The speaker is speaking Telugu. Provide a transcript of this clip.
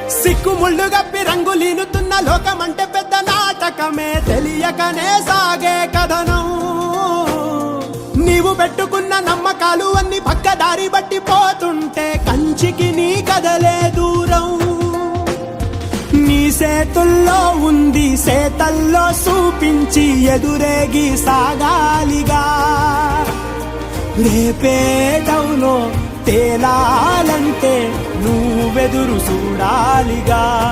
సిక్కుముళ్ళు గప్పి రంగులీనుతున్న లోకమంటే పెద్ద నాటకమే తెలియకనే సాగే కథనం. నీవు పెట్టుకున్న నమ్మకాలు అన్ని పక్కదారి బట్టి పోతుంటే కంచికి నీ కదలే దూరం. నీ సేతుల్లో ఉంది సేతల్లో చూపించి ఎదురేగి సాగాలిగా. రేపేటవులో తేలాలంటే నువ్వెదురు చూడాలిగా.